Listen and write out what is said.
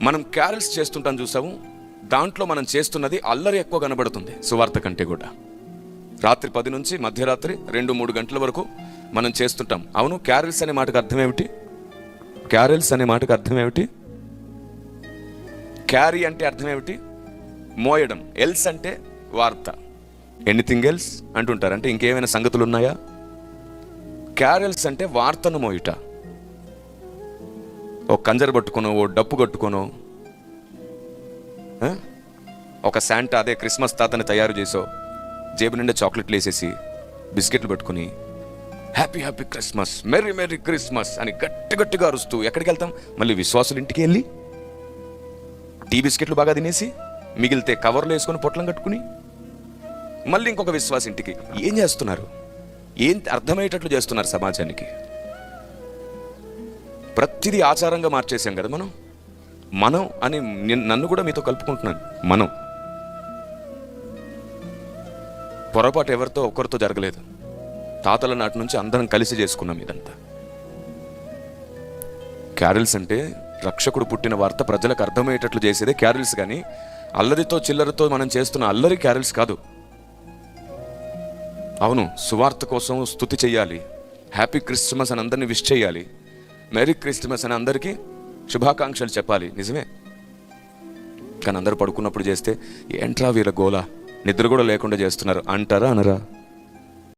మనం క్యారల్స్ చేస్తుంటాం చూసాము, దాంట్లో మనం చేస్తున్నది అల్లరి ఎక్కువ కనబడుతుంది సువార్త కంటే కూడా. రాత్రి 10 నుంచి మధ్యరాత్రి 2-3 గంటల వరకు మనం చేస్తుంటాం. అవును, క్యారల్స్ అనే మాటకు అర్థం ఏమిటి? క్యారల్స్ అనే మాటకు అర్థం ఏమిటి? క్యారీ అంటే అర్థం ఏమిటి? మోయడం. ఎల్స్ అంటే వార్త. ఎనీథింగ్ ఎల్స్ అంటుంటారు, అంటే ఇంకేమైనా సంగతులు ఉన్నాయా? క్యారల్స్ అంటే వార్తను మోయుట. ఓ కంజర పట్టుకోనో, ఓ డప్పు కట్టుకోనో, ఒక శాంటా అదే క్రిస్మస్ తాతని తయారు చేసో, జేబు నిండా చాక్లెట్లు వేసేసి బిస్కెట్లు పెట్టుకుని happy happy Christmas, merry merry Christmas అని గట్టి గట్టిగా అరుస్తూ ఎక్కడికి వెళ్తాం? మళ్ళీ విశ్వాసుల ఇంటికి వెళ్ళి టీ బిస్కెట్లు బాగా తినేసి మిగిలితే కవర్లు వేసుకొని పొట్లం కట్టుకుని మళ్ళీ ఇంకొక విశ్వాస ఇంటికి. ఏం చేస్తున్నారు? ఏం అర్థమయ్యేటట్లు చేస్తున్నారు సమాజానికి? ప్రతిదీ ఆచారంగా మార్చేసాం కదా మనం అని నన్ను కూడా మీతో కలుపుకుంటున్నాను. మనం పొరపాటు ఎవరితో ఒక్కరితో జరగలేదు. తాతల నాటి నుంచి అందరం కలిసి చేసుకున్నాం ఇదంతా. క్యారల్స్ అంటే రక్షకుడు పుట్టిన వార్త ప్రజలకు అర్థమయ్యేటట్లు చేసేదే క్యారల్స్, కానీ అల్లరితో చిల్లరతో మనం చేస్తున్న అల్లరి క్యారల్స్ కాదు. అవును, సువార్త కోసం స్తుతి చెయ్యాలి, హ్యాపీ క్రిస్మస్ అని అందరినీ విష్ చేయాలి, మెరీ క్రిస్మస్ అని అందరికీ శుభాకాంక్షలు చెప్పాలి, నిజమే. కానీ అందరూ పడుకున్నప్పుడు చేస్తే ఏంట్రా వీళ్ళ గోల, నిద్ర కూడా లేకుండా చేస్తున్నారు అంటారా అనరా?